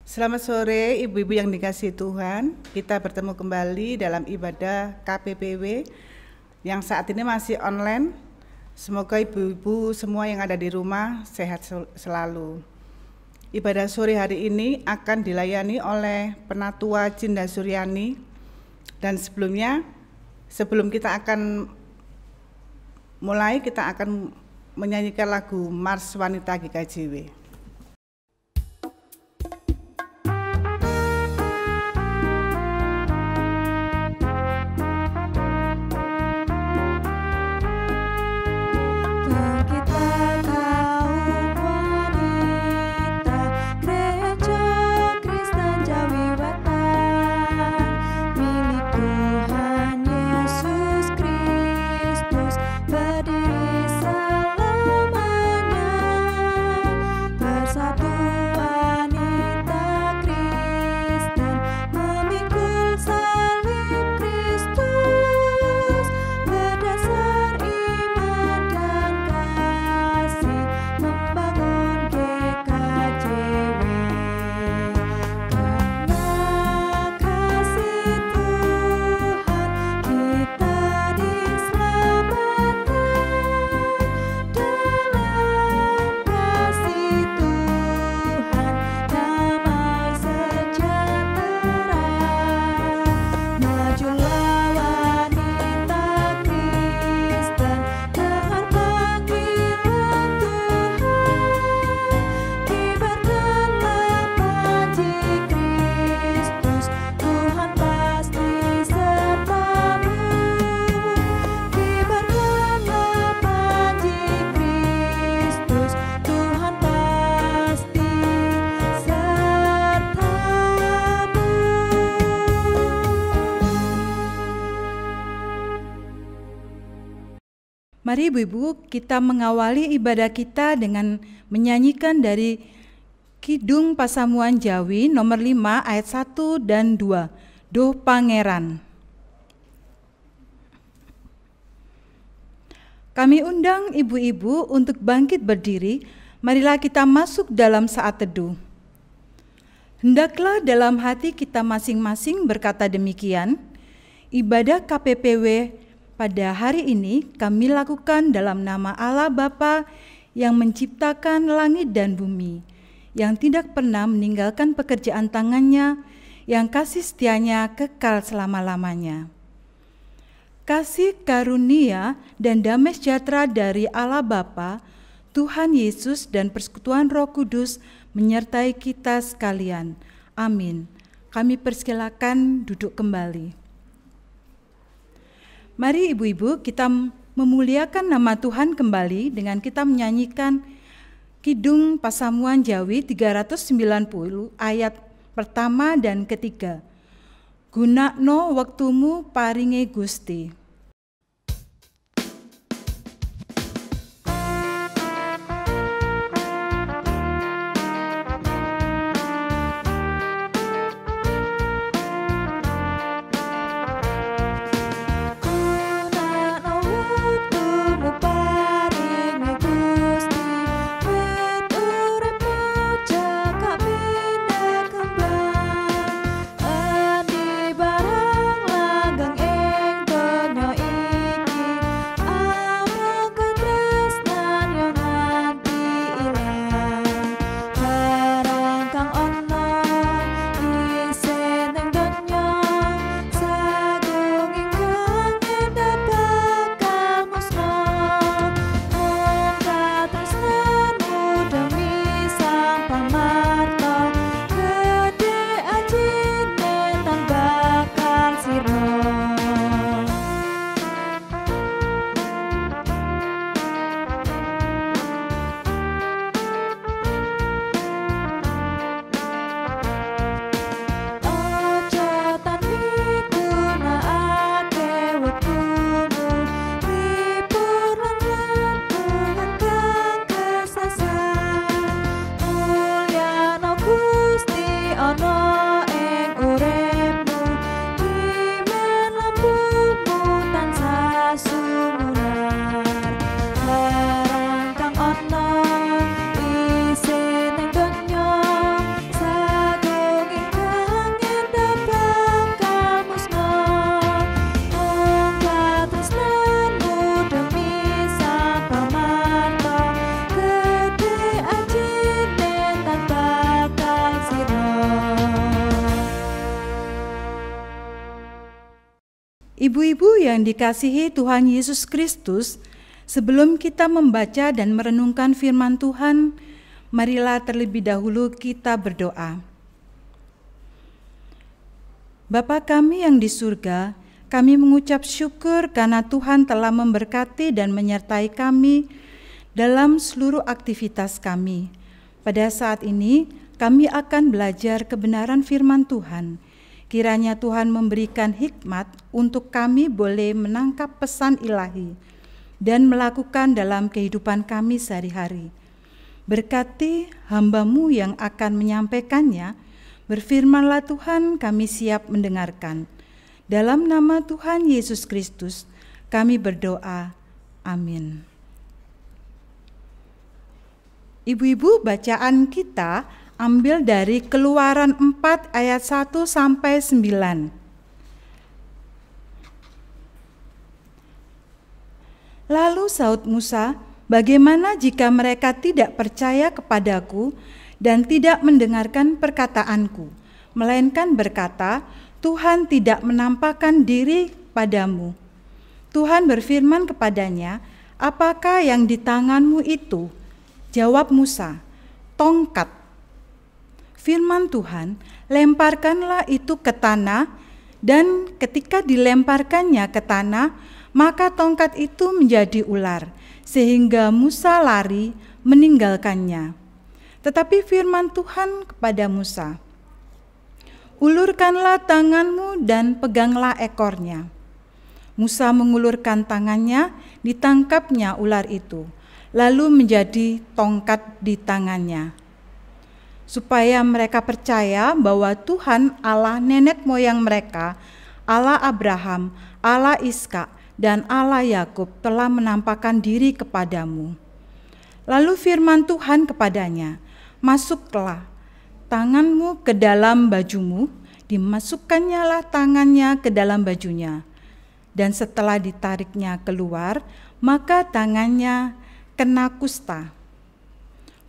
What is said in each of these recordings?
Selamat sore ibu-ibu yang dikasihi Tuhan. Kita bertemu kembali dalam ibadah KPPW yang saat ini masih online. Semoga ibu-ibu semua yang ada di rumah sehat selalu. Ibadah sore hari ini akan dilayani oleh Penatua Cinda Suryani. Dan sebelum kita akan mulai, kita akan menyanyikan lagu Mars Wanita GKJW. Mari ibu-ibu kita mengawali ibadah kita dengan menyanyikan dari Kidung Pasamuan Jawi nomor 5 ayat 1 dan 2. Duh Pangeran. Kami undang ibu-ibu untuk bangkit berdiri, marilah kita masuk dalam saat teduh. Hendaklah dalam hati kita masing-masing berkata demikian, ibadah KPPW pada hari ini kami lakukan dalam nama Allah Bapa yang menciptakan langit dan bumi, yang tidak pernah meninggalkan pekerjaan tangannya, yang kasih setianya kekal selama-lamanya. Kasih karunia dan damai sejahtera dari Allah Bapa, Tuhan Yesus dan persekutuan Roh Kudus menyertai kita sekalian. Amin. Kami persilakan duduk kembali. Mari ibu-ibu kita memuliakan nama Tuhan kembali dengan kita menyanyikan Kidung Pasamuan Jawi 390 ayat pertama dan ketiga. Gunakno waktumu paringe Gusti. Barang langgang ing Ibu-ibu yang dikasihi Tuhan Yesus Kristus, sebelum kita membaca dan merenungkan firman Tuhan, marilah terlebih dahulu kita berdoa. Bapa kami yang di surga, kami mengucap syukur karena Tuhan telah memberkati dan menyertai kami dalam seluruh aktivitas kami. Pada saat ini, kami akan belajar kebenaran firman Tuhan. Kiranya Tuhan memberikan hikmat untuk kami boleh menangkap pesan ilahi dan melakukan dalam kehidupan kami sehari-hari. Berkati hamba-Mu yang akan menyampaikannya, berfirmanlah Tuhan, kami siap mendengarkan. Dalam nama Tuhan Yesus Kristus, kami berdoa. Amin. Ibu-ibu, bacaan kita ambil dari Keluaran 4 ayat 1 sampai 9. Lalu saud Musa, bagaimana jika mereka tidak percaya kepadaku dan tidak mendengarkan perkataanku, melainkan berkata, Tuhan tidak menampakkan diri padamu. Tuhan berfirman kepadanya, apakah yang di tanganmu itu? Jawab Musa, tongkat. Firman Tuhan, lemparkanlah itu ke tanah, dan ketika dilemparkannya ke tanah, maka tongkat itu menjadi ular, sehingga Musa lari meninggalkannya. Tetapi firman Tuhan kepada Musa, ulurkanlah tanganmu dan peganglah ekornya. Musa mengulurkan tangannya, ditangkapnya ular itu, lalu menjadi tongkat di tangannya. Supaya mereka percaya bahwa Tuhan Allah nenek moyang mereka, Allah Abraham, Allah Ishak, dan Allah Yakub telah menampakkan diri kepadamu. Lalu firman Tuhan kepadanya, masuklah tanganmu ke dalam bajumu, dimasukkannya lah tangannya ke dalam bajunya. Dan setelah ditariknya keluar, maka tangannya kena kusta,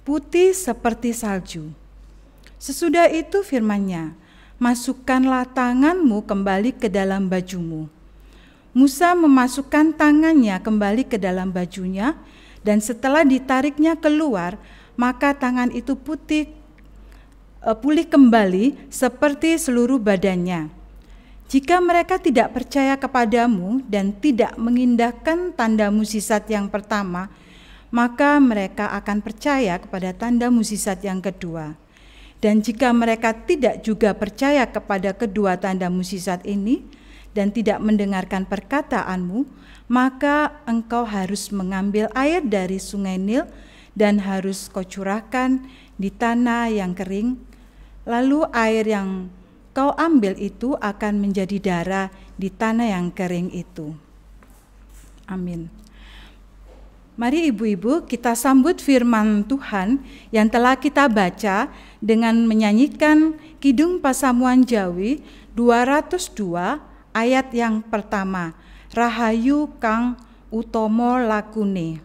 putih seperti salju. Sesudah itu firman-Nya, masukkanlah tanganmu kembali ke dalam bajumu. Musa memasukkan tangannya kembali ke dalam bajunya, dan setelah ditariknya keluar, maka tangan itu pulih kembali seperti seluruh badannya. Jika mereka tidak percaya kepadamu dan tidak mengindahkan tanda mukjizat yang pertama, maka mereka akan percaya kepada tanda mukjizat yang kedua. Dan jika mereka tidak juga percaya kepada kedua tanda mukjizat ini dan tidak mendengarkan perkataanmu, maka engkau harus mengambil air dari sungai Nil dan harus kau curahkan di tanah yang kering. Lalu air yang kau ambil itu akan menjadi darah di tanah yang kering itu. Amin. Mari ibu-ibu kita sambut firman Tuhan yang telah kita baca dengan menyanyikan Kidung Pasamuan Jawi 202 ayat yang pertama, Rahayu kang utomo lakune.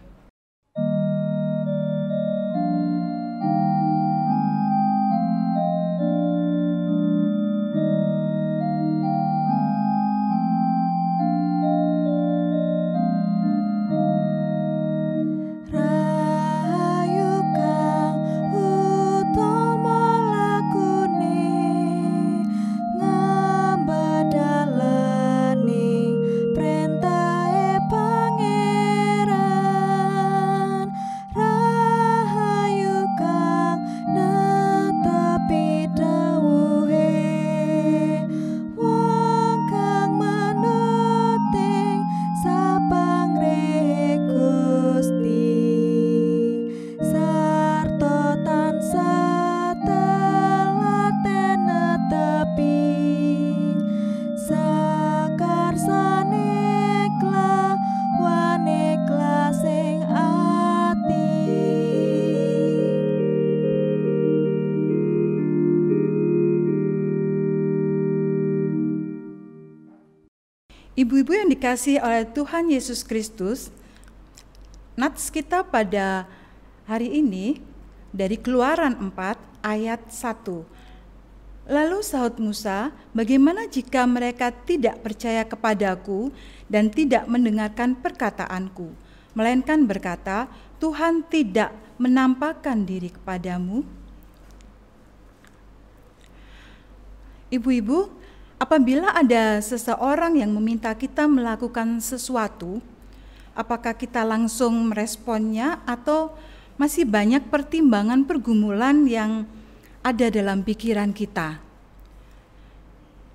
Ibu-ibu yang dikasihi oleh Tuhan Yesus Kristus, nats kita pada hari ini dari Keluaran 4 ayat 1. Lalu sahut Musa, bagaimana jika mereka tidak percaya kepadaku dan tidak mendengarkan perkataanku, melainkan berkata, Tuhan tidak menampakkan diri kepadamu? Ibu-ibu, apabila ada seseorang yang meminta kita melakukan sesuatu, apakah kita langsung meresponnya atau masih banyak pertimbangan pergumulan yang ada dalam pikiran kita?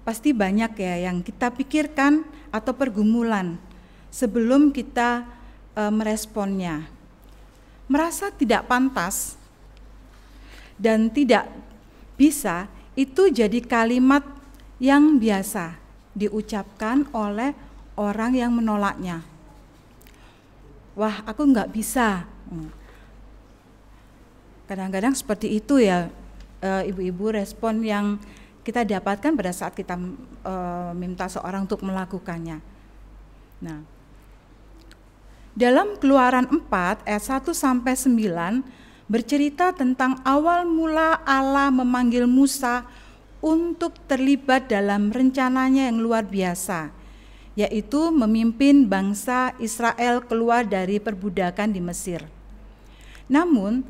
Pasti banyak ya yang kita pikirkan atau pergumulan sebelum kita meresponnya. Merasa tidak pantas dan tidak bisa, itu jadi kalimat yang biasa diucapkan oleh orang yang menolaknya. Wah, aku nggak bisa. Kadang-kadang seperti itu ya, ibu-ibu, respon yang kita dapatkan pada saat kita minta seorang untuk melakukannya. Nah, dalam Keluaran 4 ayat 1-9 bercerita tentang awal mula Allah memanggil Musa untuk terlibat dalam rencananya yang luar biasa, yaitu memimpin bangsa Israel keluar dari perbudakan di Mesir. Namun,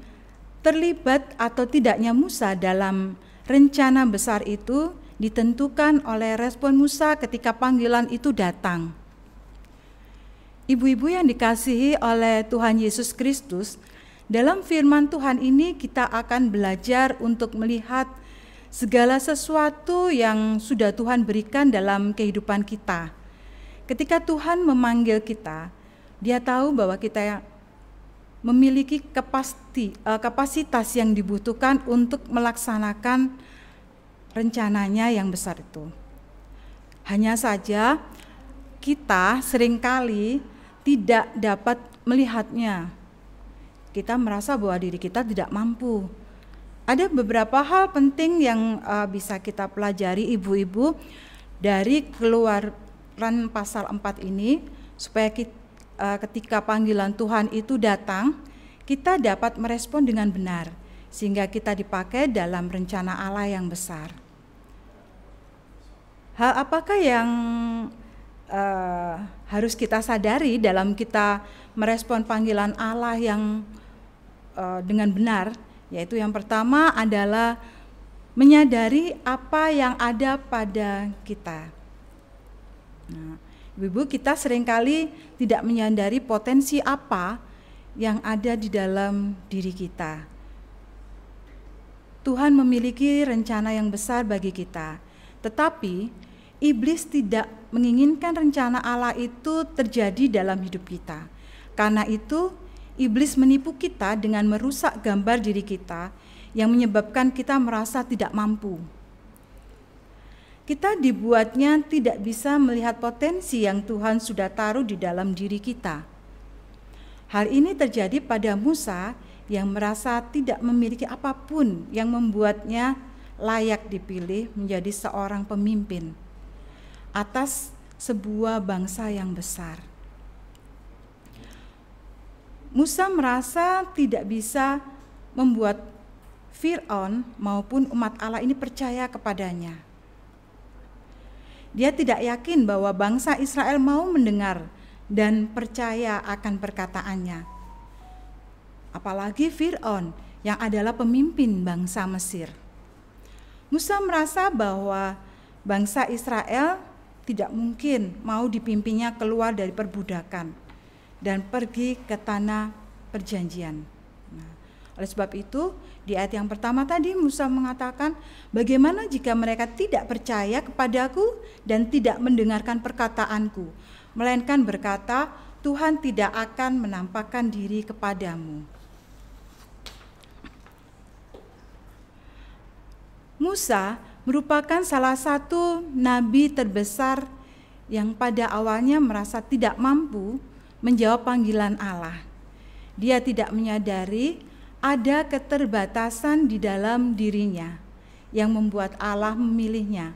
terlibat atau tidaknya Musa dalam rencana besar itu ditentukan oleh respon Musa ketika panggilan itu datang. Ibu-ibu yang dikasihi oleh Tuhan Yesus Kristus, dalam firman Tuhan ini kita akan belajar untuk melihat segala sesuatu yang sudah Tuhan berikan dalam kehidupan kita. Ketika Tuhan memanggil kita, Dia tahu bahwa kita memiliki kapasitas yang dibutuhkan untuk melaksanakan rencananya yang besar itu. Hanya saja kita seringkali tidak dapat melihatnya. Kita merasa bahwa diri kita tidak mampu. Ada beberapa hal penting yang bisa kita pelajari, ibu-ibu, dari Keluaran pasal 4 ini, supaya ketika panggilan Tuhan itu datang, kita dapat merespon dengan benar, sehingga kita dipakai dalam rencana Allah yang besar. Hal apakah yang harus kita sadari dalam kita merespon panggilan Allah yang dengan benar? Yaitu yang pertama adalah menyadari apa yang ada pada kita. Nah, ibu-ibu, kita seringkali tidak menyadari potensi apa yang ada di dalam diri kita. Tuhan memiliki rencana yang besar bagi kita, tetapi iblis tidak menginginkan rencana Allah itu terjadi dalam hidup kita. Karena itu, iblis menipu kita dengan merusak gambar diri kita yang menyebabkan kita merasa tidak mampu. Kita dibuatnya tidak bisa melihat potensi yang Tuhan sudah taruh di dalam diri kita. Hal ini terjadi pada Musa yang merasa tidak memiliki apapun yang membuatnya layak dipilih menjadi seorang pemimpin atas sebuah bangsa yang besar. Musa merasa tidak bisa membuat Fir'aun maupun umat Allah ini percaya kepadanya. Dia tidak yakin bahwa bangsa Israel mau mendengar dan percaya akan perkataannya. Apalagi Fir'aun yang adalah pemimpin bangsa Mesir. Musa merasa bahwa bangsa Israel tidak mungkin mau dipimpinnya keluar dari perbudakan dan pergi ke tanah perjanjian. Nah, oleh sebab itu, di ayat yang pertama tadi Musa mengatakan, bagaimana jika mereka tidak percaya kepadaku dan tidak mendengarkan perkataanku, melainkan berkata, Tuhan tidak akan menampakkan diri kepadamu. Musa merupakan salah satu nabi terbesar yang pada awalnya merasa tidak mampu menjawab panggilan Allah. Dia tidak menyadari ada keterbatasan di dalam dirinya yang membuat Allah memilihnya.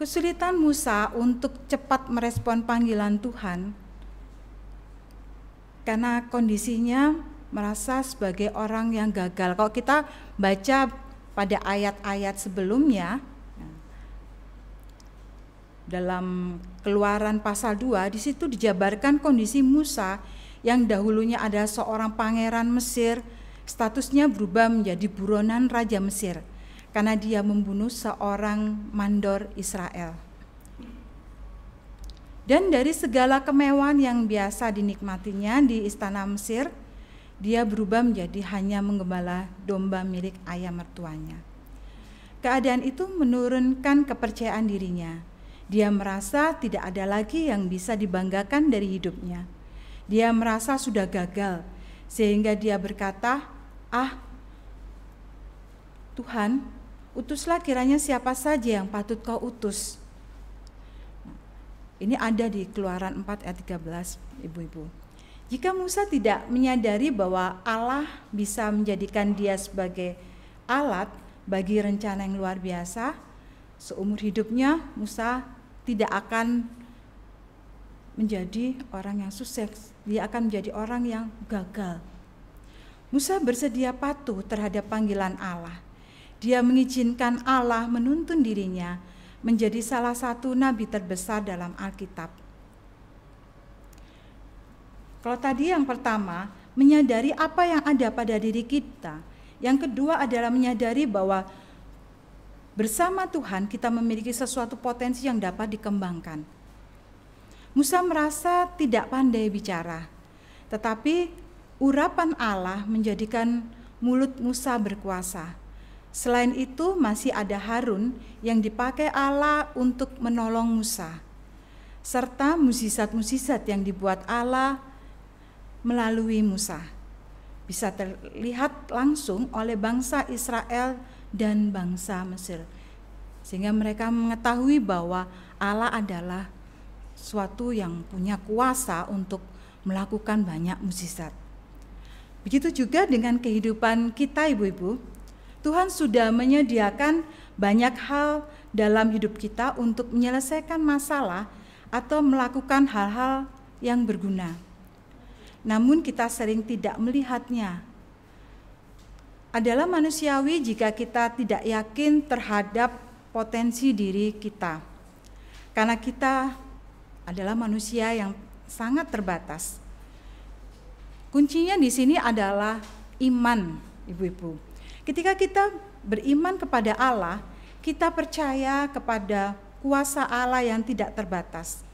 Kesulitan Musa untuk cepat merespon panggilan Tuhan karena kondisinya merasa sebagai orang yang gagal. Kalau kita baca pada ayat-ayat sebelumnya, dalam Keluaran pasal 2, di situ dijabarkan kondisi Musa yang dahulunya adalah seorang pangeran Mesir, statusnya berubah menjadi buronan Raja Mesir karena dia membunuh seorang mandor Israel. Dan dari segala kemewahan yang biasa dinikmatinya di istana Mesir, dia berubah menjadi hanya menggembala domba milik ayah mertuanya. Keadaan itu menurunkan kepercayaan dirinya. Dia merasa tidak ada lagi yang bisa dibanggakan dari hidupnya. Dia merasa sudah gagal, sehingga dia berkata, Tuhan, utuslah kiranya siapa saja yang patut kau utus. Ini ada di Keluaran 4 ayat 13, ibu-ibu. Jika Musa tidak menyadari bahwa Allah bisa menjadikan dia sebagai alat bagi rencana yang luar biasa, seumur hidupnya Musa tidak akan menjadi orang yang sukses, dia akan menjadi orang yang gagal. Musa bersedia patuh terhadap panggilan Allah. Dia mengizinkan Allah menuntun dirinya menjadi salah satu nabi terbesar dalam Alkitab. Kalau tadi yang pertama, menyadari apa yang ada pada diri kita. Yang kedua adalah menyadari bahwa bersama Tuhan kita memiliki sesuatu potensi yang dapat dikembangkan. Musa merasa tidak pandai bicara, tetapi urapan Allah menjadikan mulut Musa berkuasa. Selain itu masih ada Harun yang dipakai Allah untuk menolong Musa, serta mukjizat-mukjizat yang dibuat Allah melalui Musa bisa terlihat langsung oleh bangsa Israel dan bangsa Mesir, sehingga mereka mengetahui bahwa Allah adalah suatu yang punya kuasa untuk melakukan banyak mukjizat. Begitu juga dengan kehidupan kita, ibu-ibu. Tuhan sudah menyediakan banyak hal dalam hidup kita untuk menyelesaikan masalah atau melakukan hal-hal yang berguna. Namun kita sering tidak melihatnya. Adalah manusiawi jika kita tidak yakin terhadap potensi diri kita. Karena kita adalah manusia yang sangat terbatas. Kuncinya di sini adalah iman, ibu-ibu. Ketika kita beriman kepada Allah, kita percaya kepada kuasa Allah yang tidak terbatas.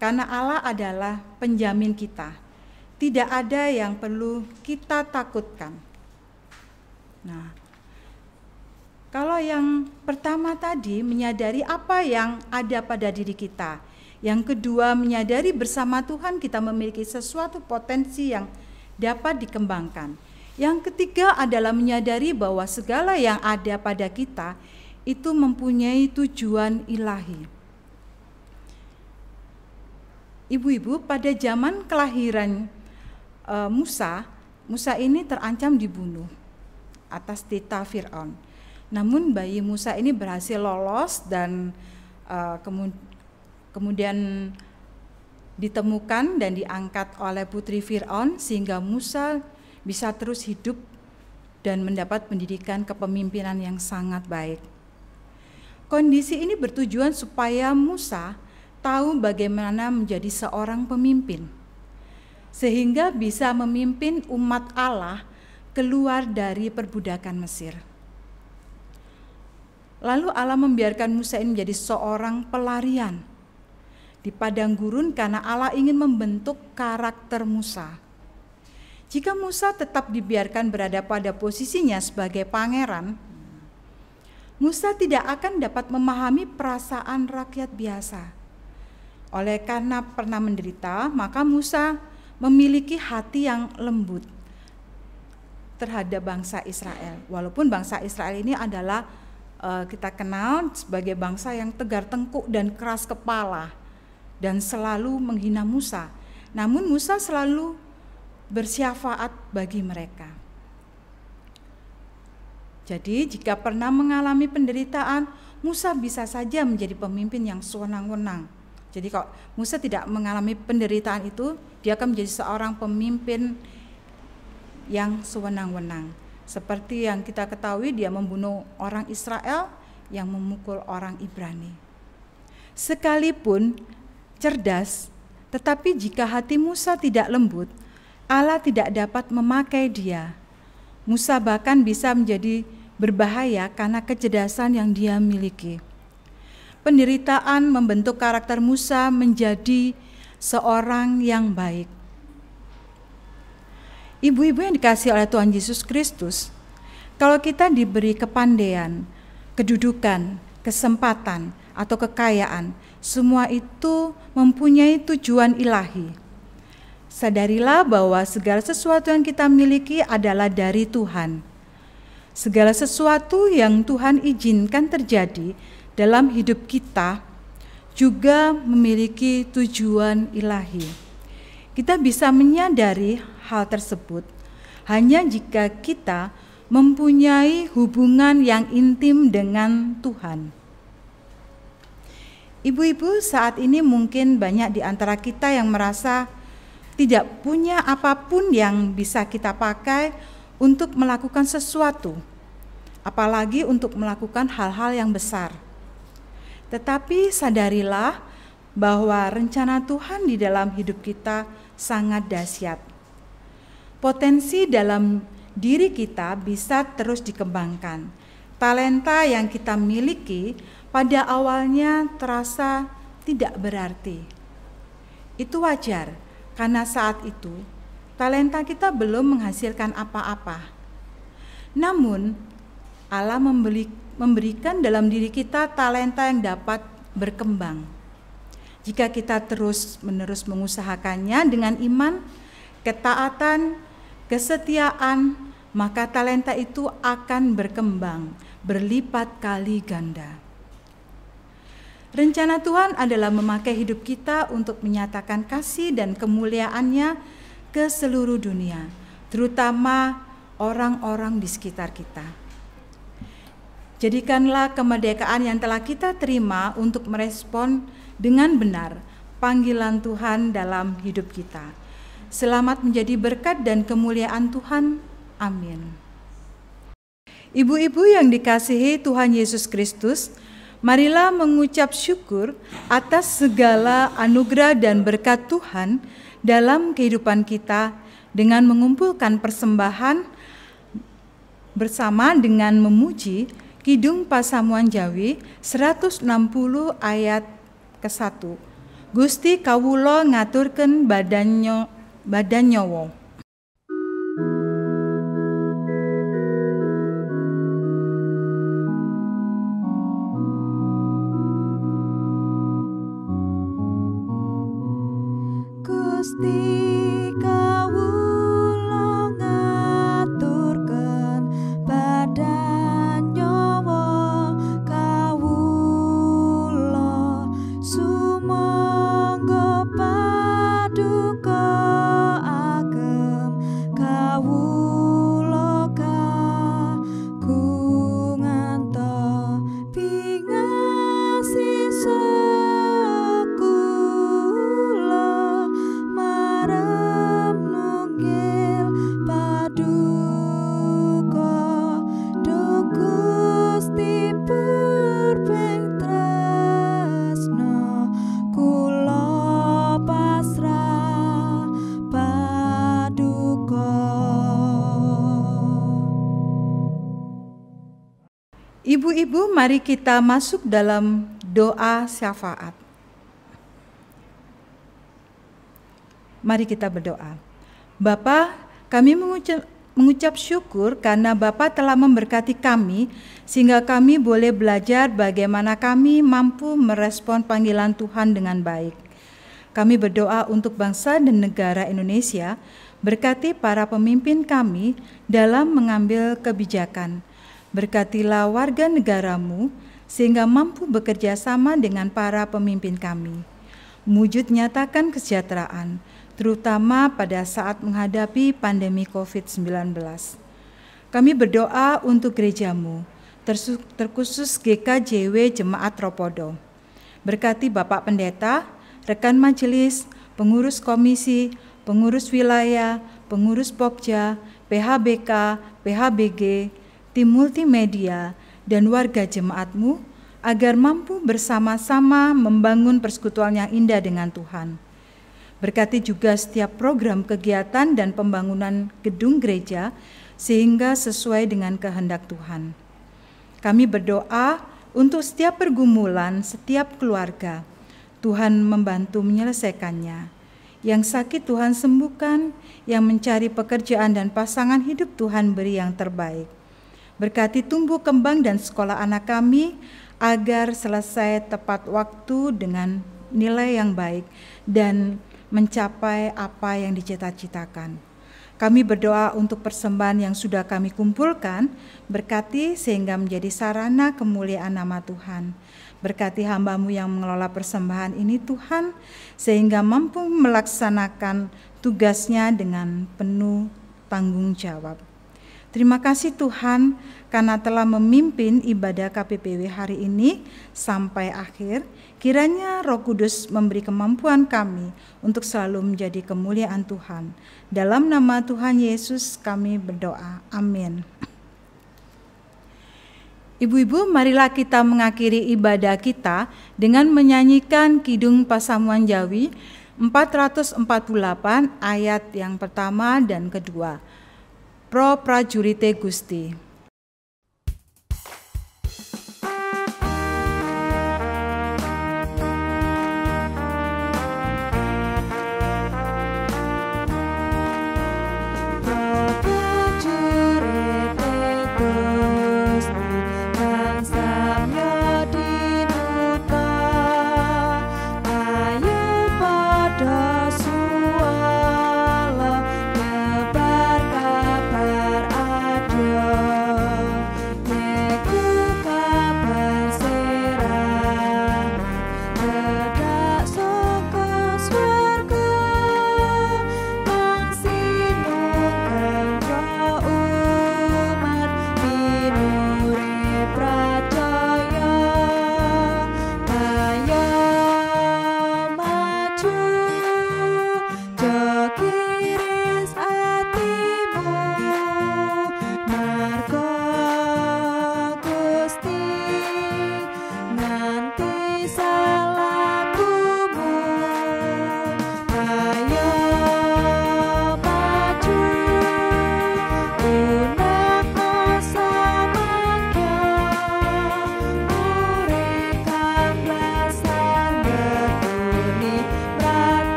Karena Allah adalah penjamin kita. Tidak ada yang perlu kita takutkan. Nah, kalau yang pertama tadi menyadari apa yang ada pada diri kita. Yang kedua menyadari bersama Tuhan kita memiliki sesuatu potensi yang dapat dikembangkan. Yang ketiga adalah menyadari bahwa segala yang ada pada kita itu mempunyai tujuan ilahi. Ibu-ibu, pada zaman kelahiran Musa ini terancam dibunuh atas titah Fir'aun. Namun bayi Musa ini berhasil lolos dan kemudian ditemukan dan diangkat oleh putri Fir'aun sehingga Musa bisa terus hidup dan mendapat pendidikan kepemimpinan yang sangat baik. Kondisi ini bertujuan supaya Musa tahu bagaimana menjadi seorang pemimpin, sehingga bisa memimpin umat Allah keluar dari perbudakan Mesir. Lalu Allah membiarkan Musa ini menjadi seorang pelarian di padang gurun karena Allah ingin membentuk karakter Musa. Jika Musa tetap dibiarkan berada pada posisinya sebagai pangeran, Musa tidak akan dapat memahami perasaan rakyat biasa. Oleh karena pernah menderita, maka Musa memiliki hati yang lembut terhadap bangsa Israel. Walaupun bangsa Israel ini adalah kita kenal sebagai bangsa yang tegar tengkuk dan keras kepala dan selalu menghina Musa. Namun Musa selalu bersyafaat bagi mereka. Jadi jika pernah mengalami penderitaan, Musa bisa saja menjadi pemimpin yang sewenang-wenang. Jadi kalau Musa tidak mengalami penderitaan itu, dia akan menjadi seorang pemimpin yang sewenang-wenang. Seperti yang kita ketahui, dia membunuh orang Israel yang memukul orang Ibrani. Sekalipun cerdas, tetapi jika hati Musa tidak lembut, Allah tidak dapat memakai dia. Musa bahkan bisa menjadi berbahaya karena kecerdasan yang dia miliki. Penderitaan membentuk karakter Musa menjadi seorang yang baik. Ibu-ibu yang dikasihi oleh Tuhan Yesus Kristus, kalau kita diberi kepandaian, kedudukan, kesempatan, atau kekayaan, semua itu mempunyai tujuan ilahi. Sadarilah bahwa segala sesuatu yang kita miliki adalah dari Tuhan. Segala sesuatu yang Tuhan izinkan terjadi dalam hidup kita juga memiliki tujuan ilahi. Kita bisa menyadari hal tersebut hanya jika kita mempunyai hubungan yang intim dengan Tuhan. Ibu-ibu, saat ini mungkin banyak di antara kita yang merasa tidak punya apapun yang bisa kita pakai untuk melakukan sesuatu, apalagi untuk melakukan hal-hal yang besar. Tetapi sadarilah bahwa rencana Tuhan di dalam hidup kita sangat dahsyat. Potensi dalam diri kita bisa terus dikembangkan. Talenta yang kita miliki pada awalnya terasa tidak berarti. Itu wajar, karena saat itu talenta kita belum menghasilkan apa-apa. Namun, Allah memberikan dalam diri kita talenta yang dapat berkembang. Jika kita terus-menerus mengusahakannya dengan iman, ketaatan, kesetiaan, maka talenta itu akan berkembang berlipat kali ganda. Rencana Tuhan adalah memakai hidup kita untuk menyatakan kasih dan kemuliaan-Nya ke seluruh dunia, terutama orang-orang di sekitar kita. Jadikanlah kemerdekaan yang telah kita terima untuk merespon dengan benar panggilan Tuhan dalam hidup kita. Selamat menjadi berkat dan kemuliaan Tuhan. Amin. Ibu-ibu yang dikasihi Tuhan Yesus Kristus, marilah mengucap syukur atas segala anugerah dan berkat Tuhan dalam kehidupan kita dengan mengumpulkan persembahan bersama dengan memuji Kidung Pasamuan Jawi 160 ayat ke-1. Gusti kawula ngaturkeun badan nyawa. Gusti kawula ngaturkeun badan nyawa kawula sumangga paduka agem kawula kagungan ta pingasih Ibu-ibu, mari kita masuk dalam doa syafaat. Mari kita berdoa. Bapa, kami mengucap syukur karena Bapa telah memberkati kami sehingga kami boleh belajar bagaimana kami mampu merespon panggilan Tuhan dengan baik. Kami berdoa untuk bangsa dan negara Indonesia, berkati para pemimpin kami dalam mengambil kebijakan. Berkatilah warga negaramu sehingga mampu bekerja sama dengan para pemimpin kami. Wujud nyatakan kesejahteraan, terutama pada saat menghadapi pandemi COVID-19. Kami berdoa untuk gerejamu, terkhusus GKJW Jemaat Tropodo. Berkati Bapak Pendeta, rekan majelis, pengurus komisi, pengurus wilayah, pengurus Pokja, PHBK, PHBG, tim multimedia, dan warga jemaatmu agar mampu bersama-sama membangun persekutuan yang indah dengan Tuhan. Berkati juga setiap program kegiatan dan pembangunan gedung gereja sehingga sesuai dengan kehendak Tuhan. Kami berdoa untuk setiap pergumulan setiap keluarga, Tuhan membantu menyelesaikannya. Yang sakit Tuhan sembuhkan, yang mencari pekerjaan dan pasangan hidup Tuhan beri yang terbaik. Berkati tumbuh kembang dan sekolah anak kami agar selesai tepat waktu dengan nilai yang baik dan mencapai apa yang dicita-citakan. Kami berdoa untuk persembahan yang sudah kami kumpulkan, berkati sehingga menjadi sarana kemuliaan nama Tuhan. Berkati hamba-Mu yang mengelola persembahan ini Tuhan, sehingga mampu melaksanakan tugasnya dengan penuh tanggung jawab. Terima kasih Tuhan karena telah memimpin ibadah KPPW hari ini sampai akhir. Kiranya Roh Kudus memberi kemampuan kami untuk selalu menjadi kemuliaan Tuhan. Dalam nama Tuhan Yesus kami berdoa. Amin. Ibu-ibu, marilah kita mengakhiri ibadah kita dengan menyanyikan Kidung Pasamuan Jawi 448 ayat yang pertama dan kedua. Pro Prajurite Gusti.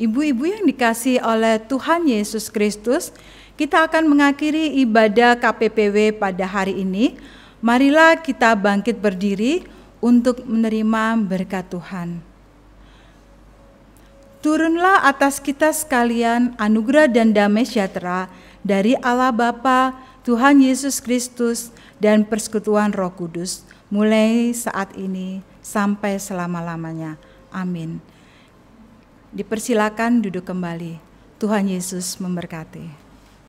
Ibu-ibu yang dikasihi oleh Tuhan Yesus Kristus, kita akan mengakhiri ibadah KPPW pada hari ini. Marilah kita bangkit berdiri untuk menerima berkat Tuhan. Turunlah atas kita sekalian anugerah dan damai sejahtera dari Allah Bapa, Tuhan Yesus Kristus, dan persekutuan Roh Kudus, mulai saat ini sampai selama-lamanya. Amin. Dipersilakan duduk kembali. Tuhan Yesus memberkati.